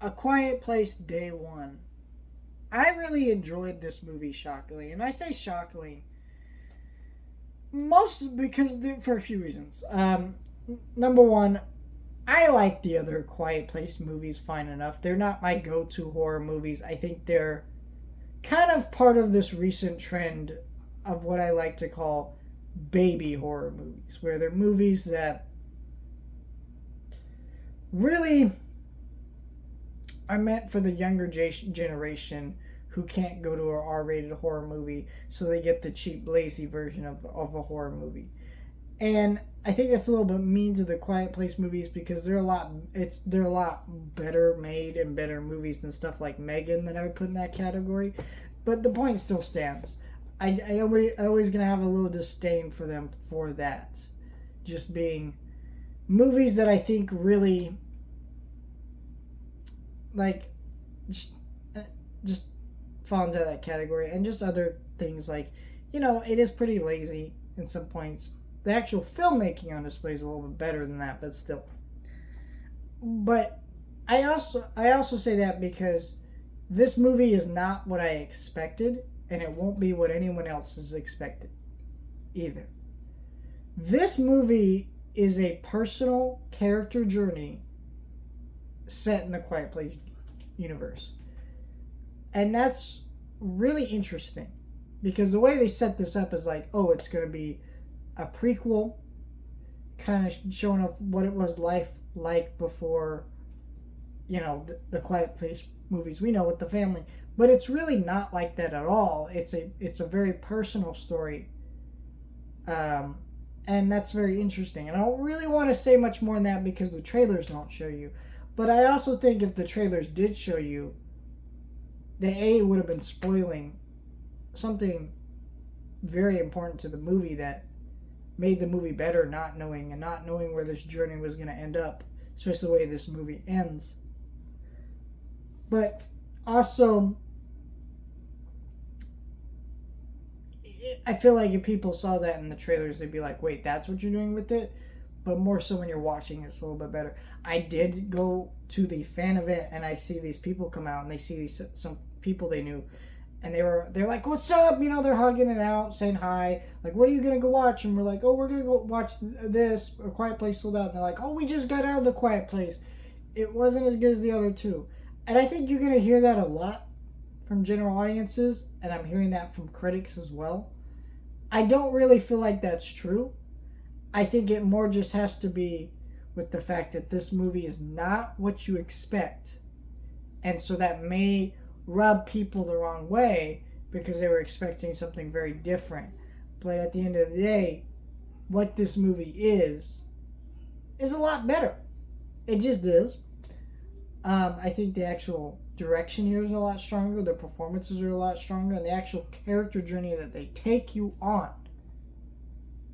A Quiet Place Day One. I really enjoyed this movie, shockingly, and I say shockingly most because for a few reasons. Number one, I like the other Quiet Place movies fine enough. They're not my go-to horror movies. I think they're kind of part of this recent trend of what I like to call baby horror movies, where they're movies that really are meant for the younger generation who can't go to an R-rated horror movie, so they get the cheap, lazy version of a horror movie. And I think that's a little bit mean to the Quiet Place movies because they're a lot better made and better movies than stuff like Megan that I would put in that category. But the point still stands. I always gonna have a little disdain for them for that, just being movies that I think really like just, just fall into that category, and just other things like it is pretty lazy in some points. The actual filmmaking on display is a little bit better than that, but still. But I also say that because this movie is not what I expected, and it won't be what anyone else has expected either. This movie is a personal character journey set in the Quiet Place universe. And that's really interesting because the way they set this up is like, oh, it's going to be a prequel, kind of showing off what it was life like before, the Quiet Place movies we know with the family. But it's really not like that at all. It's a very personal story, and that's very interesting. And I don't really want to say much more than that because the trailers don't show you. But I also think if the trailers did show you, it would have been spoiling something very important to the movie that made the movie better, not knowing where this journey was going to end up, especially the way this movie ends. But also, I feel like if people saw that in the trailers, they'd be like, wait, that's what you're doing with it? But more so when you're watching, it's a little bit better. I did go to the fan event, and I see these people come out, and they see some people they knew, and they're like, what's up? They're hugging it out, saying hi. Like, what are you going to go watch? And we're like, oh, we're going to go watch this. A Quiet Place sold out. And they're like, oh, we just got out of the Quiet Place. It wasn't as good as the other two. And I think you're going to hear that a lot from general audiences, and I'm hearing that from critics as well. I don't really feel like that's true. I think it more just has to be with the fact that this movie is not what you expect. And so that may rub people the wrong way because they were expecting something very different. But at the end of the day, what this movie is a lot better. It just is. I think the actual direction here is a lot stronger. The performances are a lot stronger. And the actual character journey that they take you on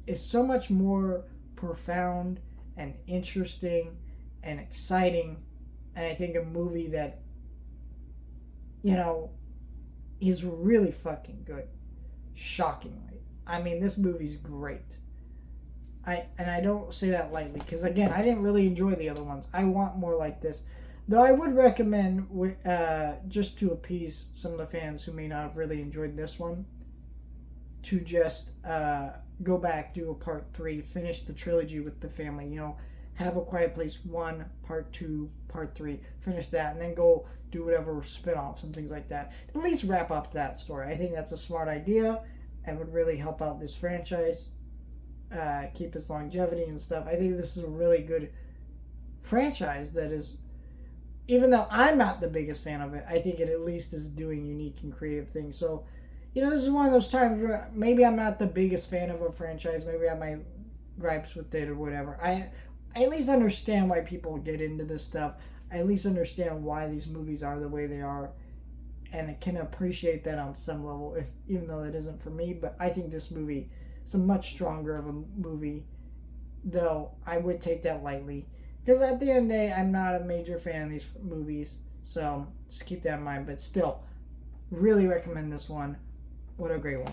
is so much more profound and interesting and exciting. And I think a movie that, is really fucking good. Shockingly. I mean, this movie's great. I don't say that lightly because, again, I didn't really enjoy the other ones. I want more like this. Though I would recommend, just to appease some of the fans who may not have really enjoyed this one, to just go back, do a part 3, finish the trilogy with the family. Have A Quiet Place 1, part 2, part 3, finish that, and then go do whatever spin-offs and things like that. At least wrap up that story. I think that's a smart idea and would really help out this franchise, keep its longevity and stuff. I think this is a really good franchise that is, even though I'm not the biggest fan of it, I think it at least is doing unique and creative things. So, this is one of those times where maybe I'm not the biggest fan of a franchise. Maybe I have my gripes with it or whatever. I at least understand why people get into this stuff. I at least understand why these movies are the way they are, and I can appreciate that on some level, even though that isn't for me. But I think this movie is a much stronger of a movie, though I would take that lightly. Because at the end of the day, I'm not a major fan of these movies, so just keep that in mind. But still, really recommend this one. What a great one.